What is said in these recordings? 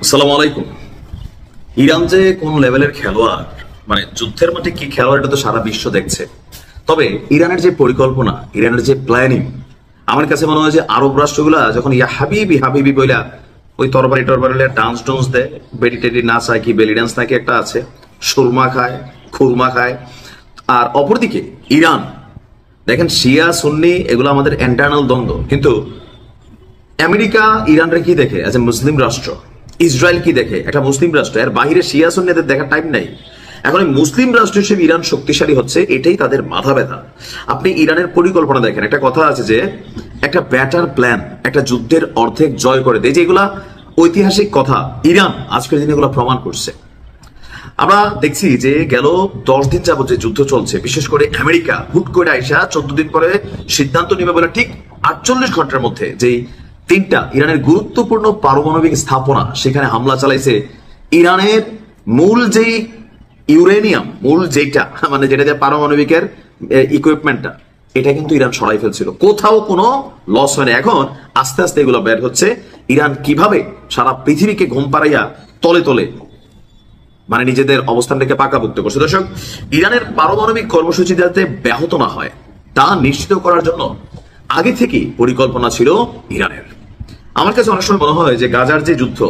আসসালামু আলাইকুম। ইরান যে কোন লেভেলের খেলোয়াড়, মানে যুদ্ধের মাঠে কি খেলোয়াড়, এটা তো সারা বিশ্ব দেখছে। তবে ইরানের যে পরিকল্পনা, ইরানের যে প্ল্যানিং, আমার কাছে মনে হয় যে আরব রাষ্ট্রগুলা যখন ইয়া হাবিবি হাবিবি বইলা ওই তরবারি টরবারি ডান্স ডন্স দেয়, বেডি টেডি নাচ হয়, কি বেলি ডান্স নাকি একটা আছে, সুরমা খায়, খুরমা খায়। আর অপরদিকে ইরান, দেখেন শিয়া সুন্নি এগুলো আমাদের ইন্টারনাল দ্বন্দ্ব, কিন্তু আমেরিকা ইরানরে কি দেখে এজ এ মুসলিম রাষ্ট্র, ইসরায়েল কি দেখে একটা মুসলিম রাষ্ট্র, এর বাহিরে শিয়া সুন্নিদের দেখার টাইম নাই। এখন এই মুসলিম রাষ্ট্র হিসেবে ইরান শক্তিশালী হচ্ছে, এটাই তাদের মাথা ব্যথা। আপনি ইরানের পরিকল্পনা দেখেন, একটা কথা আছে যে একটা ব্যাটার প্ল্যান একটা যুদ্ধের অর্ধেক জয় করে দেয়, যেগুলা ঐতিহাসিক কথা। ইরান আজকের দিনে এগুলো প্রমাণ করছে। আমরা দেখছি যে গেল 10 দিন যাবত যে যুদ্ধ চলছে, বিশেষ করে আমেরিকা হুট করে আইসা 14 দিন পরে সিদ্ধান্ত নিবে বলে ঠিক 48 ঘন্টার মধ্যে যেই 3টা ইরানের গুরুত্বপূর্ণ পারমাণবিক স্থাপনা সেখানে হামলা চালাইছে। ইরানের মূল যেই ইউরেনিয়াম, মূল যেটা মানে যেটা যে পারমাণবিকের ইকুইপমেন্টটা, এটা কিন্তু ইরান সরাই ফেলছিল, কোথাও কোনো লস হয় না। এখন আস্তে আস্তে এগুলো বের হচ্ছে। ইরান কিভাবে সারা পৃথিবীকে ঘুম পাড়াইয়া তলে তলে মানে নিজেদের অবস্থানটাকে পাকাপোক্ত করছে। দর্শক, ইরানের পারমাণবিক কর্মসূচি যাতে ব্যাহত না হয় তা নিশ্চিত করার জন্য আগে থেকেই পরিকল্পনা ছিল ইরানের। আমার কাছে অনেক সময় মনে হয় যে গাজার যে যুদ্ধ,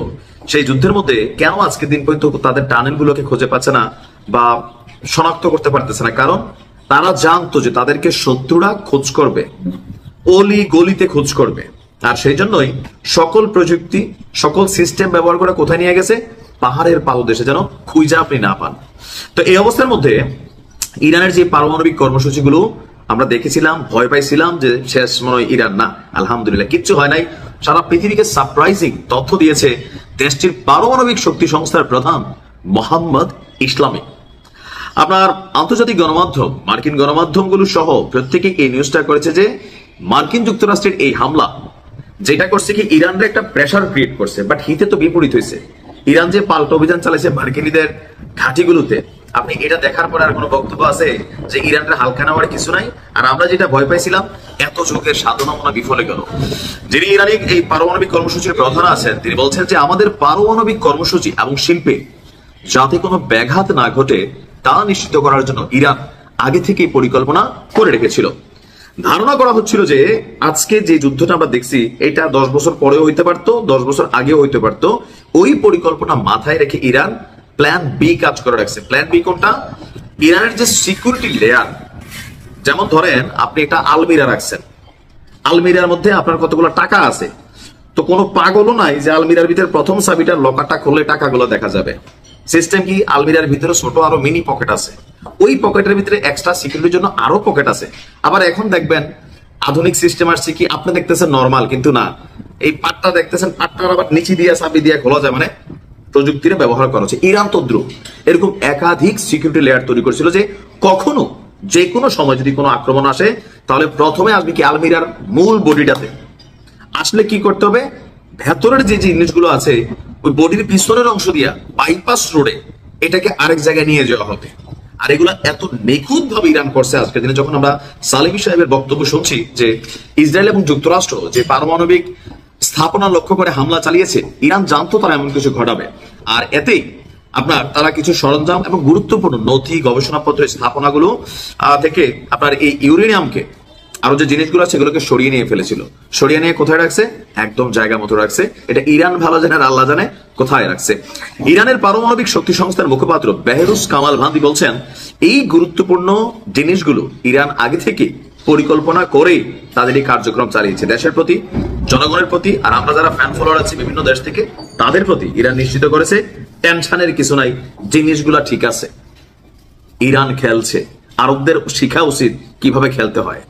সেই যুদ্ধের মধ্যে কেন আজকের দিন পর্যন্ত তাদের টানেলগুলোকে খুঁজে পাচ্ছে না বা শনাক্ত করতে পারতেছে না, কারণ তারা জানতো যে তাদেরকে শত্রুরা খোঁজ করবে, অলি গলিতে খোঁজ করবে। আর সেই জন্যই সকল প্রযুক্তি, সকল সিস্টেম ব্যবহার করে কোথায় নিয়ে গেছে, পাহাড়ের পাদদেশে, যেন খুঁজে আপনি না পান। তো এই অবস্থার মধ্যে ইরানের যে পারমাণবিক কর্মসূচিগুলো আমরা দেখেছিলাম, ভয় পাইছিলাম যে শেষ মনে হয় ইরান, না আলহামদুলিল্লাহ কিচ্ছু হয় নাই। সারা পৃথিবীকে সারপ্রাইজিং তথ্য দিয়েছে দেশটির পারমাণবিক শক্তি সংস্থার প্রধান মোহাম্মদ ইসলামী। আপনার আন্তর্জাতিক গণমাধ্যম, মার্কিন গণমাধ্যমগুলো সহ প্রত্যেকেই এই নিউজটা করেছে যে মার্কিন যুক্তরাষ্ট্রের এই হামলা যেটা করছে কি ইরানরে একটা প্রেসার ক্রিয়েট করছে, বাট হিতে তো বিপরীত হয়েছে। ইরান যে পাল্টা অভিযান চালাইছে মার্কিনীদের ঘাঁটিগুলোতে, আপনি এটা দেখার পরে আর কোনো বক্তব্য আছে যে ইরানের হালকা নেওয়ার কিছু নাই? আর আমরা যেটা ভয় পাইছিলাম, এত যুগের সাধনা মনে বিফলে গেল। যিনি ইরানি এই পারমাণবিক কর্মসূচির প্রধান আছেন, তিনি বলছেন যে আমাদের পারমাণবিক কর্মসূচি এবং শিল্পে যাতে কোনো ব্যাঘাত না ঘটে তা নিশ্চিত করার জন্য ইরান আগে থেকেই পরিকল্পনা করে রেখেছিল। ধারণা করা হচ্ছিল যে আজকে যে যুদ্ধটা আমরা দেখছি এটা 10 বছর পরেও হইতে পারতো, 10 বছর আগেও হইতে পারতো। ওই পরিকল্পনা মাথায় রেখে ইরান প্ল্যান বি কাজ করে রাখছে। প্ল্যান বি কোনটা? ইরানের যে সিকিউরিটি লেয়ার, যেমন ধরেন আপনি একটা আলমিরা রাখছেন, আলমিরার মধ্যে আপনার কতগুলো টাকা আছে, তো কোনো পাগলও নাই যে আলমিরার ভিতরে প্রথম চাবিটার লকারটা খুললে টাকাগুলো দেখা যাবে। সিস্টেম কি, আলমিরার ভিতরে ছোট আরো মিনি পকেট আছে, ওই পকেটের ভিতরে এক্সট্রা সিকিউরিটির জন্য আরো পকেট আছে। আবার এখন দেখবেন আধুনিক সিস্টেম আসছে কি, আপনি দেখতেছেন নরমাল, কিন্তু না, এই পাটটা দেখতেছেন, পাটটার আবার নিচে দিয়ে চাবি দিয়ে খোলা যায়, মানে প্রযুক্তির ব্যবহার করা হচ্ছে। ইরান তদ্রুপ এরকম একাধিক সিকিউরিটি লেয়ার তৈরি করেছিল যে কখনো যে কোনো সময় যদি কোনো আক্রমণ আসে, তাহলে প্রথমে আসবে কি আলমিরার মূল বডিটাতে। আসলে কি করতে হবে, ভেতরের যে জিনিসগুলো আছে ওই বডির পিছনের অংশ দিয়া বাইপাস রোডে এটাকে আরেক জায়গায় নিয়ে যাওয়া হবে। আর এগুলো এত নিখুঁত ভাবে ইরান করছে। আজকের দিনে যখন আমরা সালেহি সাহেবের বক্তব্য শুনছি যে ইসরায়েল এবং যুক্তরাষ্ট্র যে পারমাণবিক স্থাপনা লক্ষ্য করে হামলা চালিয়েছে, ইরান জানতো তারা এমন কিছু ঘটাবে। আর এতেই আপনার তারা কিছু সরঞ্জাম এবং গুরুত্বপূর্ণ নথি, গবেষণাপত্রের স্থাপনাগুলো থেকে আপনার এই ইউরেনিয়ামকে, আরো যে জিনিসগুলো আছে সেগুলোকে সরিয়ে নিয়ে ফেলেছিল। সরিয়ে নিয়ে কোথায় রাখছে? একদম জায়গা মতো রাখছে। এটা ইরান ভালো জানে আর আল্লাহ জানে কোথায় রাখছে। ইরানের পারমাণবিক শক্তি সংস্থার মুখপাত্র বেহরুজ কামাল ভান্দি বলছেন, এই গুরুত্বপূর্ণ জিনিসগুলো ইরান আগে থেকে পরিকল্পনা করেই তাদের এই কার্যক্রম চালিয়েছে। দেশের প্রতি, জনগণের প্রতি, আর আমরা যারা ফ্যান ফলোয়ার আছি বিভিন্ন দেশ থেকে, তাদের প্রতি ইরান নিশ্চিত করেছে টেনশনের কিছু নাই, জিনিসগুলা ঠিক আছে। ইরান খেলছে, আরবদের শিখা উচিত কিভাবে খেলতে হয়।